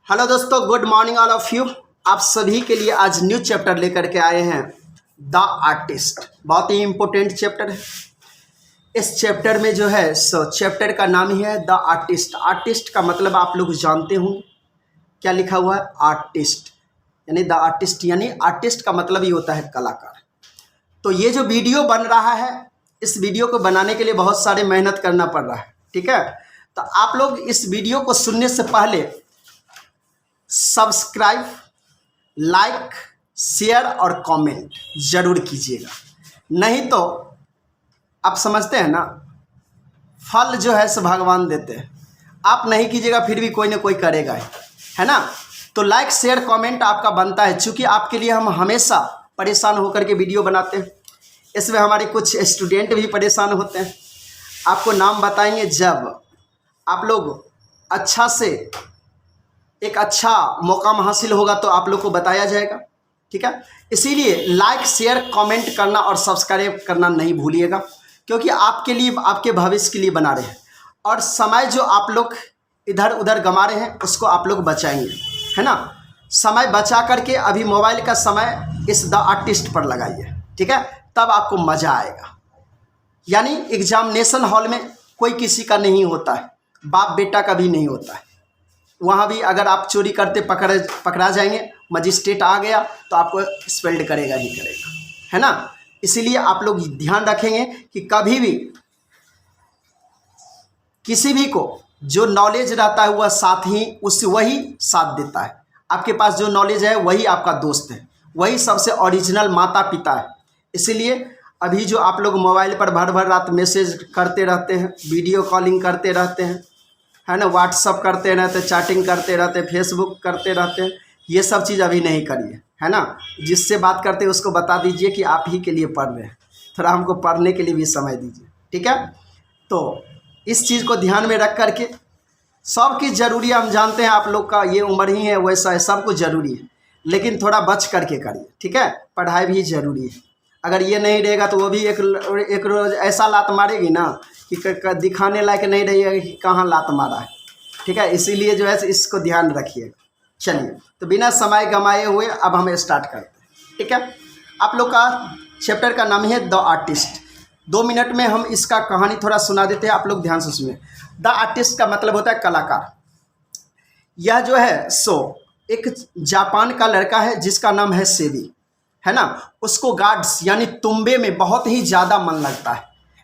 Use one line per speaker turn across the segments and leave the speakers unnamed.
Hello दोस्तों, good morning all of you. आप सभी के लिए आज न्यू चैप्टर लेकर के आए हैं, द आर्टिस्ट। बहुत ही इम्पोर्टेंट चैप्टर है। इस चैप्टर में जो है चैप्टर का नाम ही है द आर्टिस्ट। आर्टिस्ट का मतलब आप लोग जानते होंगे, क्या लिखा हुआ है? आर्टिस्ट, यानी द आर्टिस्ट, यानी आर्टिस्ट का मतलब ही होता है कलाकार। तो ये जो वीडियो बन रहा है, इस वीडियो को बनाने के लिए बहुत सारे मेहनत करना पड़ रहा है, ठीक है। तो आप लोग इस वीडियो को सुनने से पहले सब्सक्राइब, लाइक, शेयर और कमेंट जरूर कीजिएगा। नहीं तो आप समझते हैं ना, फल जो है सो भगवान देते हैं। आप नहीं कीजिएगा फिर भी कोई ना कोई करेगा ही, है ना। तो लाइक, शेयर, कमेंट आपका बनता है, क्योंकि आपके लिए हम हमेशा परेशान होकर के वीडियो बनाते हैं। इसमें हमारे कुछ स्टूडेंट भी परेशान होते हैं। आपको नाम बताएंगे जब आप लोग अच्छा से एक अच्छा मौका हासिल होगा तो आप लोग को बताया जाएगा, ठीक है। इसीलिए लाइक, शेयर, कमेंट करना और सब्सक्राइब करना नहीं भूलिएगा, क्योंकि आपके लिए, आपके भविष्य के लिए बना रहे हैं। और समय जो आप लोग इधर उधर गंवा रहे हैं उसको आप लोग बचाएंगे, है ना। समय बचा करके अभी मोबाइल का समय इस द आर्टिस्ट पर लगाइए, ठीक है, तब आपको मज़ा आएगा। यानी एग्जामिनेशन हॉल में कोई किसी का नहीं होता है, बाप बेटा का भी नहीं होता है। वहाँ भी अगर आप चोरी करते पकड़ा जाएंगे, मजिस्ट्रेट आ गया तो आपको एक्सपेल्ड करेगा ही करेगा, है ना। इसीलिए आप लोग ध्यान रखेंगे कि कभी भी किसी भी को जो नॉलेज रहता है वह साथ ही वही साथ देता है। आपके पास जो नॉलेज है वही आपका दोस्त है, वही सबसे ओरिजिनल माता पिता है। इसीलिए अभी जो आप लोग मोबाइल पर भर भर रात मैसेज करते रहते हैं, वीडियो कॉलिंग करते रहते हैं, है ना, व्हाट्सअप करते रहते, चैटिंग करते रहते, फेसबुक करते रहते, ये सब चीज़ अभी नहीं करिए, है ना। जिससे बात करते हैं उसको बता दीजिए कि आप ही के लिए पढ़ रहे हैं, थोड़ा हमको पढ़ने के लिए भी समय दीजिए, ठीक है। तो इस चीज़ को ध्यान में रख करके सब कुछ ज़रूरी है। हम जानते हैं आप लोग का ये उम्र ही है, वैसा है, सब कुछ ज़रूरी है, लेकिन थोड़ा बच करके करिए, ठीक है। पढ़ाई भी ज़रूरी है। अगर ये नहीं रहेगा तो वो भी एक रोज़ ऐसा लात मारेगी ना कि दिखाने लायक नहीं रहेगा कि कहाँ लात मारा है, ठीक है। इसीलिए जो है इसको ध्यान रखिए। चलिए, तो बिना समय गंवाए हुए अब हम स्टार्ट करते हैं, ठीक है। आप लोग का चैप्टर का नाम है द आर्टिस्ट। 2 मिनट में हम इसका कहानी थोड़ा सुना देते हैं, आप लोग ध्यान से सुनिए। द आर्टिस्ट का मतलब होता है कलाकार। यह जो है एक जापान का लड़का है जिसका नाम है सेबी, है ना। उसको गार्ड्स यानी तुम्बे में बहुत ही ज़्यादा मन लगता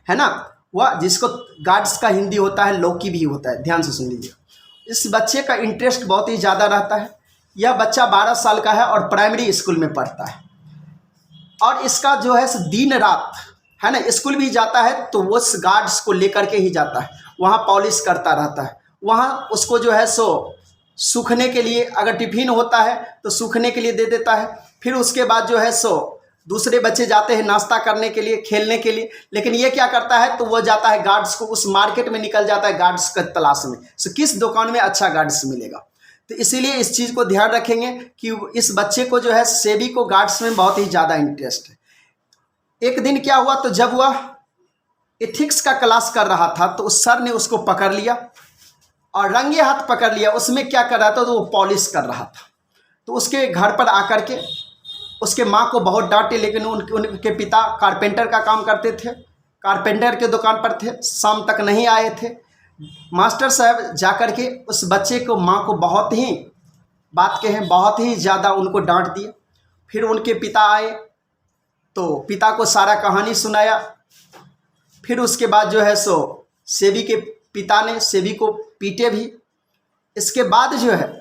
है ना। वह जिसको गार्ड्स का हिंदी होता है लौकी भी होता है, ध्यान से सुन लीजिए। इस बच्चे का इंटरेस्ट बहुत ही ज़्यादा रहता है। यह बच्चा 12 साल का है और प्राइमरी स्कूल में पढ़ता है। और इसका जो है दिन रात, है ना, स्कूल भी जाता है तो वो गार्ड्स को लेकर के ही जाता है, वहाँ पॉलिश करता रहता है। वहाँ उसको जो है सूखने के लिए, अगर टिफिन होता है तो सूखने के लिए दे देता है। फिर उसके बाद जो है दूसरे बच्चे जाते हैं नाश्ता करने के लिए, खेलने के लिए, लेकिन ये क्या करता है तो वो जाता है गार्ड्स को, उस मार्केट में निकल जाता है गार्ड्स का तलाश में। किस दुकान में अच्छा गार्ड्स मिलेगा। तो इसीलिए इस चीज़ को ध्यान रखेंगे कि इस बच्चे को जो है सेबी को गार्ड्स में बहुत ही ज़्यादा इंटरेस्ट है। एक दिन क्या हुआ, तो जब वह एथिक्स का क्लास कर रहा था तो उस सर ने उसको पकड़ लिया और रंगे हाथ पकड़ लिया। उसमें क्या कर रहा था, तो वो पॉलिश कर रहा था। तो उसके घर पर आकर के उसके माँ को बहुत डांटे, लेकिन उनके पिता कारपेंटर का काम करते थे, कारपेंटर के दुकान पर थे, शाम तक नहीं आए थे। मास्टर साहब जाकर के उस बच्चे को, माँ को बहुत ही बात कहें, बहुत ही ज़्यादा उनको डांट दिए। फिर उनके पिता आए तो पिता को सारा कहानी सुनाया। फिर उसके बाद जो है सेबी के पिता ने सेबी को पीटे भी। इसके बाद जो है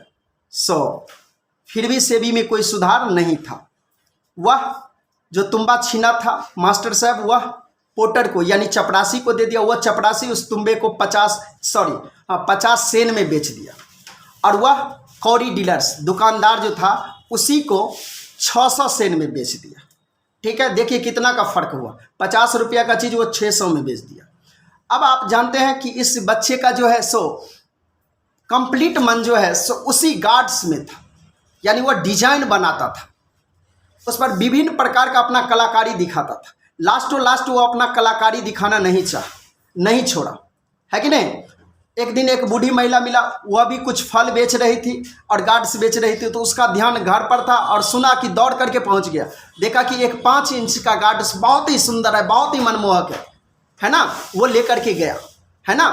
फिर भी सेबी में कोई सुधार नहीं था। वह जो तुम्बा छीना था मास्टर साहब, वह पोटर को यानी चपरासी को दे दिया। वह चपरासी उस तुम्बे को 50 सेन में बेच दिया। और वह कौड़ी डीलर्स दुकानदार जो था उसी को 600 सेन में बेच दिया, ठीक है। देखिए कितना का फ़र्क हुआ, 50 रुपया का चीज़ वो 600 में बेच दिया। अब आप जानते हैं कि इस बच्चे का जो है कंप्लीट मन जो है उसी गार्ड्स में था, यानी वह डिजाइन बनाता था, उस पर विभिन्न प्रकार का अपना कलाकारी दिखाता था। लास्ट वो अपना कलाकारी दिखाना नहीं छोड़ा, है कि नहीं। एक दिन एक बूढ़ी महिला मिला, वह भी कुछ फल बेच रही थी और गार्ड्स बेच रही थी। तो उसका ध्यान घर पर था और सुना कि दौड़ करके पहुंच गया। देखा कि एक 5 इंच का गार्ड्स बहुत ही सुंदर है, बहुत ही मनमोहक है ना। वो लेकर के गया, है ना,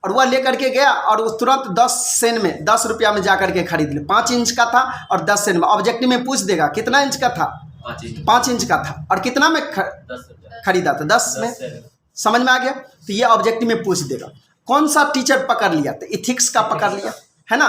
और वह लेकर के गया और उस तुरंत 10 सेन में 10 रुपया में जा करके खरीद लिया। 5 इंच का था और 10 सेन में। ऑब्जेक्टिव में पूछ देगा कितना इंच का था, 5 इंच का था और कितना में खरीदा था, 10 में। समझ में आ गया। तो ये ऑब्जेक्टिव में पूछ देगा। कौन सा टीचर पकड़ लिया, तो इथिक्स का पकड़ लिया, है ना।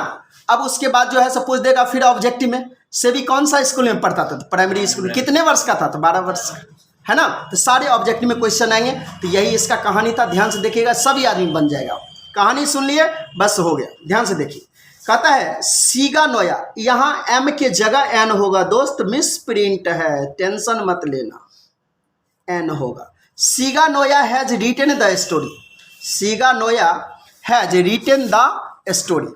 अब उसके बाद जो है सब पूछ देगा फिर ऑब्जेक्टिव में से भी कौन सा स्कूल में पढ़ता था, तो प्राइमरी स्कूल में। कितने वर्ष का था, तो 12 वर्ष का, है ना। तो सारे ऑब्जेक्टिव में क्वेश्चन आएंगे। तो यही इसका कहानी था, ध्यान से देखिएगा, सभी आदमी बन जाएगा। कहानी सुन लिए, बस हो गया। ध्यान से देखिए, कहता है सीगा नोया, यहाँ एम के जगह एन होगा दोस्त, मिस प्रिंट है, टेंशन मत लेना, एन होगा। Shiga Naoya has written the story, Shiga Naoya has written the story.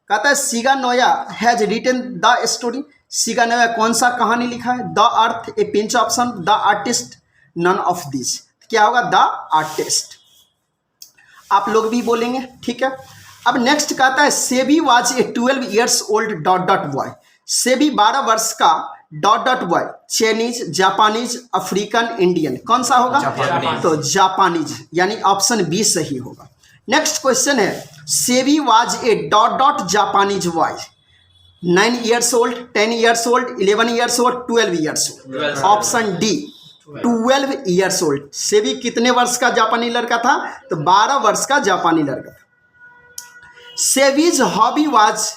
कहता है Shiga Naoya has written the story. Shiga Naoya कौन सा कहानी लिखा है, the earth, a pinch option, the artist, none of this. क्या होगा, द आर्टिस्ट। आप लोग भी बोलेंगे, ठीक है। अब नेक्स्ट कहता है SEBI was a 12 years old dot dot boy. SEBI 12 वर्ष का dot dot boy, Chinese, Japanese, African, Indian, कौन सा होगा, तो जापानीज, यानी ऑप्शन बी सही होगा। नेक्स्ट क्वेश्चन है SEBI was a dot dot Japanese boy, 9 years old, 10 years old, 11 years old, 12 years old, option D 12 years old। SEBI कितने वर्ष का जापानी लड़का था, तो 12 वर्ष का जापानी लड़का था। Seibei's hobby was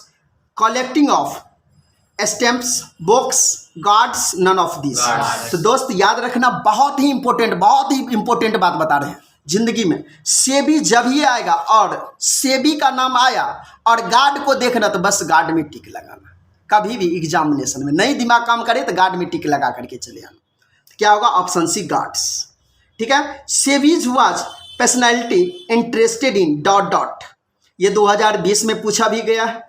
collecting of stamps, books, gourds, none of this. तो दोस्त याद रखना, बहुत ही इंपॉर्टेंट बात बता रहे हैं जिंदगी में। सेबी जब ही आएगा और सेबी का नाम आया और गार्ड को देखना, तो बस गार्ड में टिक लगाना। कभी भी एग्जामिनेशन में नहीं दिमाग काम करे तो गार्ड में टिक लगा करके चले आना। तो क्या होगा, ऑप्शन सी गार्ड्स, ठीक है। Seibei's was personality interested in dot dot, ये 2020 में पूछा भी गया है।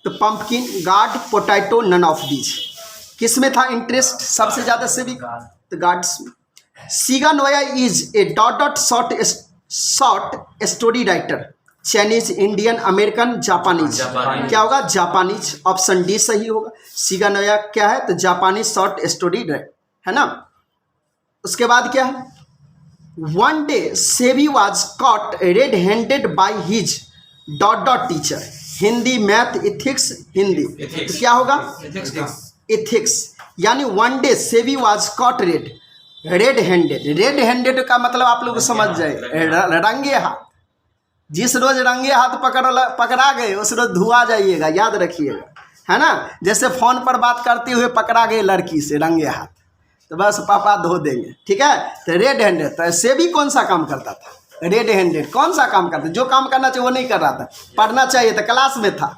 तो pumpkin, gourd, potato, none of these. किस में था इंटरेस्ट सबसे ज्यादा सेबी, तो गार्ड्स में। सीगा Noah is a dot dot short story writer, Chinese, Indian, American, Japanese. क्या होगा, जापानीज, ऑप्शन डी सही होगा। सीगा नोया क्या है, तो जापानीज शॉर्ट स्टोरी राइटर, है ना। उसके बाद क्या है, one day SEBI was cot red handed by his dot dot teacher, Hindi, math, ethics, Hindi, तो क्या होगा, इथिक्स। यानी one day SEBI was cot red handed. Red handed का मतलब आप लोग समझ जाए, रंगे हाथ। जिस रोज रंगे हाथ पकड़ा गए उस रोज धुआ जाइएगा, याद रखिएगा, है ना। जैसे फोन पर बात करते हुए पकड़ा गए लड़की से रंगे हाथ, तो बस पापा धो देंगे, ठीक है। तो रेड हैंडेड, तो सेबी कौन सा काम करता था, रेड हैंडेड कौन सा काम करता, जो काम करना चाहिए वो नहीं कर रहा था। पढ़ना चाहिए था, क्लास में था,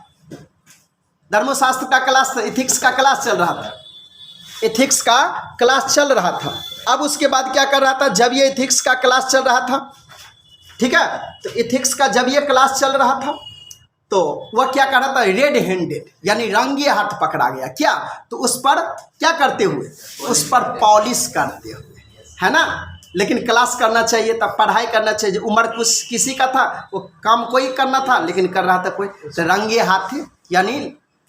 धर्मशास्त्र का क्लास था, इथिक्स का क्लास चल रहा था, इथिक्स का क्लास चल रहा था। अब उसके बाद क्या कर रहा था, जब ये इथिक्स का क्लास चल रहा था, ठीक है, तो इथिक्स का जब ये क्लास चल रहा था तो वह क्या कर रहा था, रेड हैंडेड, यानी रंगे हाथ पकड़ा गया। क्या, तो उस पर क्या करते हुए, उस पर पॉलिश करते हुए, है ना। लेकिन क्लास करना चाहिए था, पढ़ाई करना चाहिए। उम्र कुछ किसी का था, वो काम कोई करना था लेकिन कर रहा था कोई, तो रंगे हाथ, यानी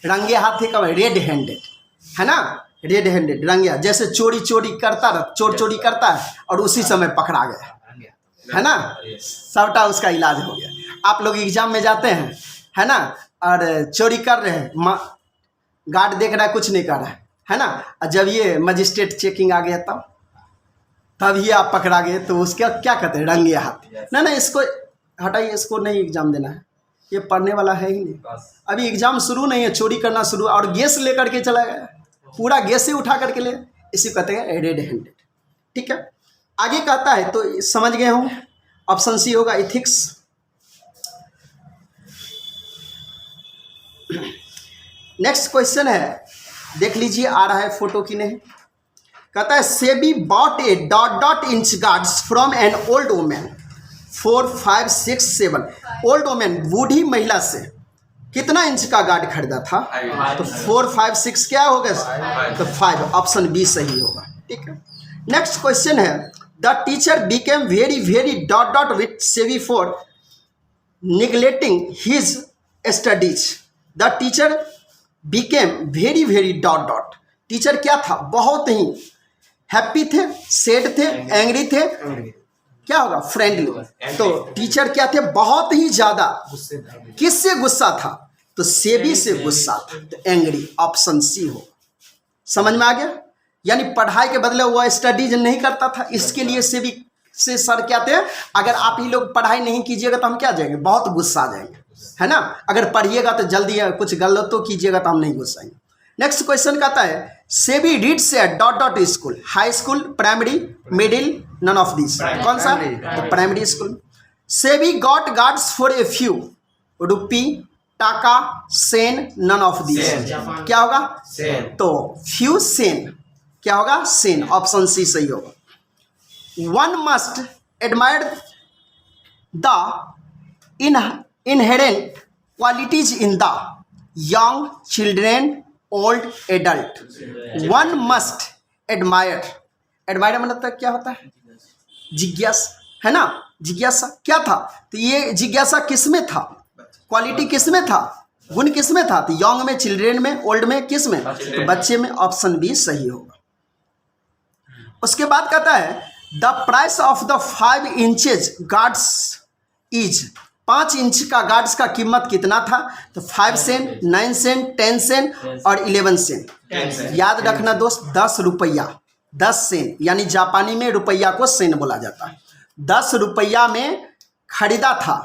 रंगे हाथ का रेड हैंडेड, है ना, रेड हैंडेड, रंगे। जैसे चोरी करता रहा, चोरी करता है और उसी समय पकड़ा गया, है ना, सबटा उसका इलाज हो गया। आप लोग एग्जाम में जाते हैं, है ना, और चोरी कर रहे हैं, गार्ड देख रहा है, कुछ नहीं कर रहा है ना। और जब ये मजिस्ट्रेट चेकिंग आ गया तब ही आप पकड़ा गए, तो उसके क्या कहते हैं, रंगे हाथ। ना इसको हटाइए, इसको नहीं एग्जाम देना है, ये पढ़ने वाला है ही नहीं। अभी एग्जाम शुरू नहीं है, चोरी करना शुरू, और गैस लेकर के चला गया, पूरा गैस ही उठा करके ले, इसी कहते हैं रेड हैंडेड, ठीक है। आगे कहता है, तो समझ गए हों, ऑप्शन सी होगा इथिक्स। नेक्स्ट क्वेश्चन है, देख लीजिए, आ रहा है फोटो की नहीं। कहता है SEBI bot A dot dot inch guards from an old women 4, 5, 6, 7। Old women, बूढ़ी महिला से कितना इंच का गार्ड खरीदा था, तो 4, 5, 6 क्या होगा, तो 5, ऑप्शन बी सही होगा, ठीक है। नेक्स्ट क्वेश्चन है, the teacher became very dot dot with SEBI for neglecting his studies, the teacher became very dot dot. Teacher क्या था, बहुत ही हैप्पी थे, सैड थे, एंग्री थे, क्या होगा, फ्रेंडली। तो टीचर क्या थे, बहुत ही ज्यादा किससे गुस्सा था, तो सेबी से गुस्सा था, तो एंग्री, ऑप्शन सी हो। समझ में आ गया, यानी पढ़ाई के बदले वो स्टडीज नहीं करता था, इसके लिए सेबी से सर क्या थे, अगर आप ही लोग पढ़ाई नहीं कीजिएगा तो हम क्या जाएंगे, बहुत गुस्सा आ जाएंगे, है ना। अगर पढ़िएगा तो जल्दी कुछ गलत तो कीजिएगा तो हम नहीं गुस्साएंगे। नेक्स्ट क्वेश्चन कहता है Seibei reads at dot dot school, high school, primary, middle, none of this. कौन सा, तो primary school. Seibei got gourds for a few, rupee, taka, sen, none of this. क्या होगा, तो फ्यू सेन, क्या होगा, सेन, ऑप्शन सी सही होगा। One must admire the inherent qualities in the young children, old adult. One must admire मतलब क्या होता है, जिज्ञासा, है ना, जिज्ञासा क्या था, तो ये जिज्ञासा किस में था, क्वालिटी किस में था, गुण किस में था, तो यंग में, चिल्ड्रेन में, ओल्ड में, किस में, तो बच्चे में, ऑप्शन बी सही होगा। उसके बाद कहता है the price of the 5 inches guards is, 5 inch का गार्ड्स का कीमत कितना था, तो 5 सेंट, 9 सेंट, 10 सेंट और 11 सेंट। याद रखना दोस्त, 10 रुपया, 10 सेंट, यानी जापानी में रुपया को सेंट बोला जाता है। 10 रुपया में खरीदा था,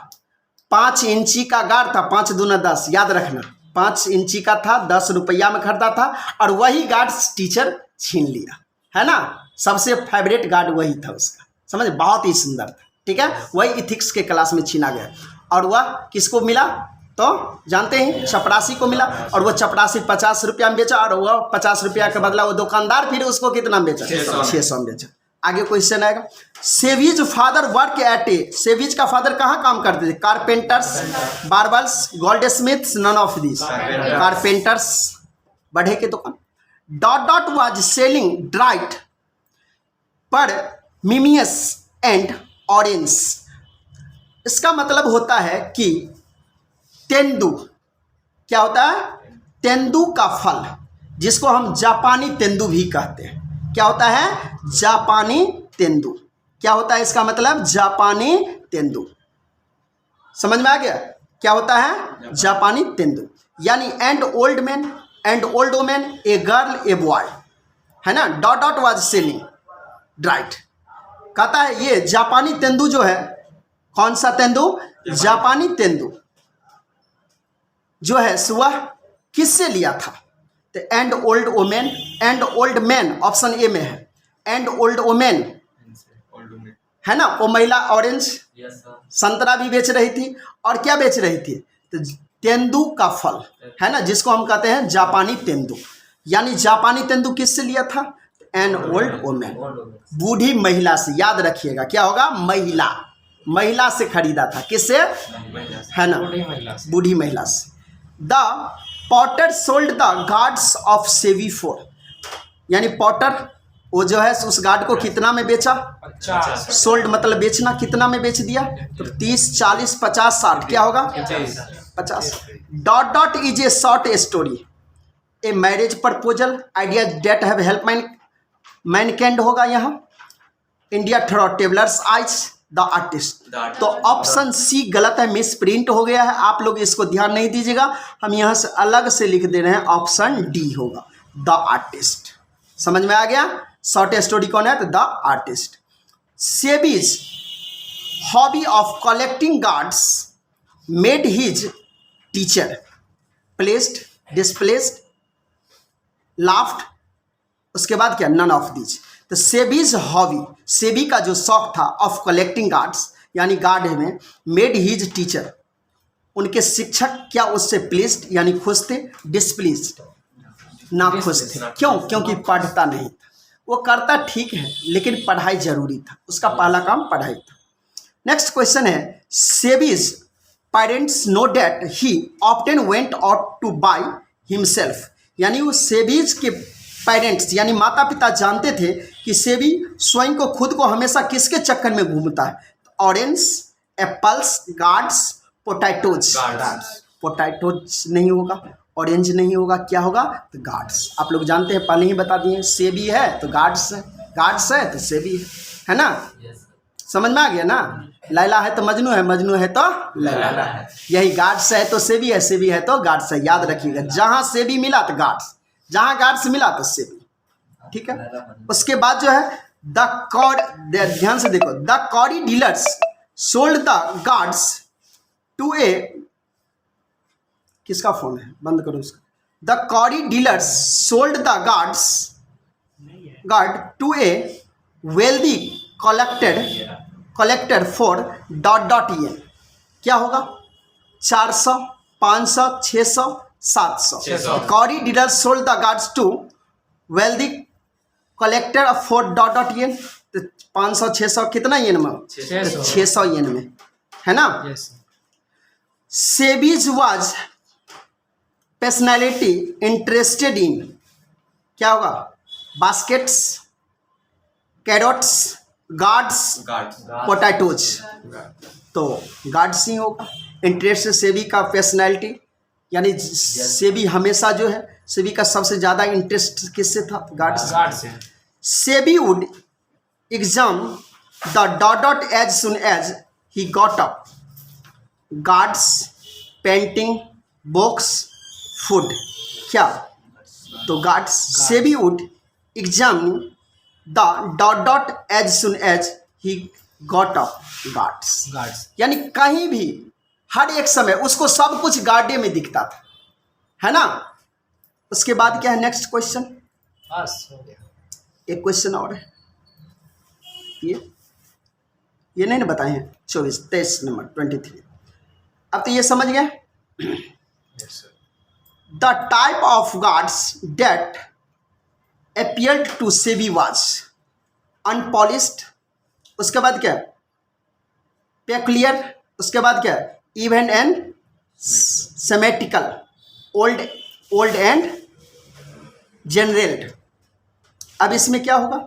5 इंची का गार्ड था, 5 दूना 10, याद रखना 5 इंची का था, 10 रुपया में खरीदा था, और वही गार्ड टीचर छीन लिया, है ना। सबसे फेवरेट गार्ड वही था उसका, समझ, बहुत ही सुंदर था, ठीक है। वही इथिक्स के क्लास में छीना गया, और वह किसको मिला, तो जानते हैं, चपरासी को मिला, और वो चपरासी 50 रुपया में बेचा, और वह 50 रुपया के बदला वो दुकानदार फिर उसको कितना बेचा, 600 में बेचा। आगे क्वेश्चन आएगा, सेविज फादर वर्क एट ए, सेविज का फादर कहाँ काम करते थे, carpenters, barbers, goldsmiths, none of this. Carpenters, बढ़े के दुकान। Dot dot was selling dried persimmons and orange. इसका मतलब होता है कि तेंदू, क्या होता है, तेंदू का फल, जिसको हम जापानी तेंदू भी कहते हैं। क्या होता है, जापानी तेंदू। क्या होता है इसका मतलब, जापानी तेंदू। समझ में आ गया, क्या होता है, जापानी तेंदू। यानी and old man, and old women, a girl, a boy, है ना। डॉट डॉट वाज सेलिंग ड्राइट, कहता है ये जापानी तेंदू जो है, कौन सा तेंदू, जापानी तेंदू जो है वह किससे लिया था, तो and old women, and old man option A में है, एंड ओल्ड वोमेन, है ना। वो महिला ऑरेंज, संतरा भी बेच रही थी, और क्या बेच रही थी, तो तेंदू का फल, है ना, जिसको हम कहते हैं जापानी तेंदू। यानी जापानी तेंदू किससे लिया था, एन ओल्ड वोमेन, बूढ़ी महिला से। याद रखिएगा, क्या होगा, महिला, महिला से खरीदा था, किससे, है ना, बूढ़ी महिला से। The Potter sold the guards of सेवी फॉर, यानी पॉटर वो जो है उस गार्ड को कितना में बेचा, 50। सोल्ड मतलब बेचना, कितना में बेच दिया, तो 30, 40, 50, 60, क्या होगा, 50। Dot dot is a short story, a marriage proposal, idea that have help mankind होगा यहाँ। India through travellers eyes, the artist. तो ऑप्शन सी गलत है, मिस प्रिंट हो गया है, आप लोग इसको ध्यान नहीं दीजिएगा, हम यहाँ से अलग से लिख दे रहे हैं, ऑप्शन डी होगा, द आर्टिस्ट। समझ में आ गया, शॉर्ट स्टोरी कौन है, तो the artist. Seibei's hobby of collecting gourds made his teacher placed, displaced, laughed, उसके बाद क्या, नन ऑफ दिस। तो सेबीज हॉबी, सेबी का जो शौक था ऑफ कलेक्टिंग गार्ड्स, यानी गार्ड में, मेड हिज टीचर, उनके शिक्षक क्या उससे प्लेस्ड यानी खुश थे, डिस्प्लेस्ड ना खुश थे। क्यों, क्योंकि पढ़ता नहीं था, वो करता ठीक है लेकिन पढ़ाई जरूरी था, उसका पहला काम पढ़ाई था। नेक्स्ट क्वेश्चन है, Seibei's parents know that he often went out to buy himself, यानी वो सेबीज के पेरेंट्स यानी माता पिता जानते थे कि सेबी स्वयं को, खुद को हमेशा किसके चक्कर में घूमता है, orange, apples, guards, potatoes. Potatoes नहीं होगा, ऑरेंज नहीं होगा, क्या होगा? तो गार्ड्स। आप लोग जानते हैं, पहले ही बता दिए, सेबी है तो गार्ड्स है, गार्ड्स है तो सेबी है ना? समझ में आ गया ना? लैला है तो मजनू है, मजनू है तो लैला है। यही गार्ड्स है तो सेबी है, सेबी है तो गार्ड्स है। याद रखिएगा, जहाँ सेबी मिला तो गार्ड्स, जहाँ गार्ड्स मिला तो सेबी। ठीक है। उसके बाद जो है द कॉड, ध्यान से देखो, the curio dealers sold the gourds to a, किसका फोन है? बंद करो उसका। The curio dealers sold the gourd to a wealthy collected for .in। क्या होगा? 400, 500, 600, 700। Curio dealers sold the gourds to wealthy collected for .in। तो 500, 600 कितना येन में? 600 येन में, है ना? सेबीज वाज पर्सनैलिटी इंटरेस्टेड इन, क्या होगा? Baskets, carrots, guards, potatoes. तो गार्ड्स ही होगा। इंटरेस्ट सेबी का पर्सनैलिटी, यानी सेबी हमेशा जो है, सेबी का सबसे ज़्यादा इंटरेस्ट किससे था? गार्ड्स से। Sebi would exam the ... as soon as he got up. Gourds, painting, books, food, क्या? तो gourds. Sebi would exam the ... as soon as he got up. Gourds यानी कहीं भी, हर एक समय उसको सब कुछ गार्डे में दिखता था, है ना? उसके बाद क्या है? Next question. एक क्वेश्चन और है, ये नहीं ना बताए हैं। 23 नंबर 23। अब तो ये समझ गए। The type of gourds that appeared to Seibei was unpolished। उसके बाद क्या? पेक्लियर। उसके बाद क्या? Even and symmetrical, old and general. अब इसमें क्या होगा?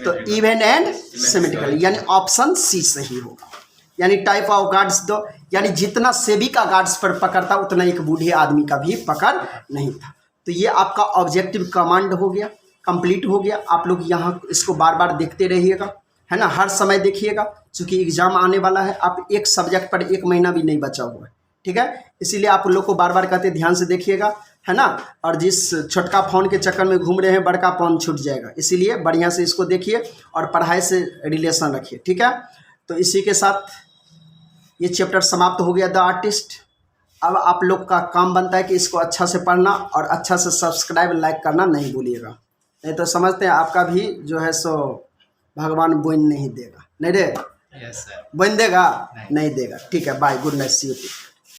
तो इवन एंड सेमेटिकल, यानी ऑप्शन सी सही होगा। यानी टाइप ऑफ गार्ड्स दो, यानी जितना सेबी का गार्ड्स पर पकड़ता उतना एक बूढ़े आदमी का भी पकड़ नहीं था। तो ये आपका ऑब्जेक्टिव कमांड हो गया, कंप्लीट हो गया। आप लोग यहाँ इसको बार बार देखते रहिएगा, है ना? हर समय देखिएगा, क्योंकि एग्जाम आने वाला है। आप एक सब्जेक्ट पर 1 महीना भी नहीं बचा हुआ है, ठीक है? इसीलिए आप लोग को बार बार कहते ध्यान से देखिएगा, है ना? और जिस छोटका फ़ोन के चक्कर में घूम रहे हैं, बड़का फ़ोन छूट जाएगा। इसीलिए बढ़िया से इसको देखिए और पढ़ाई से रिलेशन रखिए, ठीक है? तो इसी के साथ ये चैप्टर समाप्त हो गया, द आर्टिस्ट। अब आप लोग का काम बनता है कि इसको अच्छा से पढ़ना और अच्छा से सब्सक्राइब, लाइक करना नहीं भूलिएगा, नहीं तो समझते हैं आपका भी जो है सो भगवान बोन नहीं देगा। नहीं दे? बोन देगा? नहीं देगा। ठीक है, bye, good night, see you.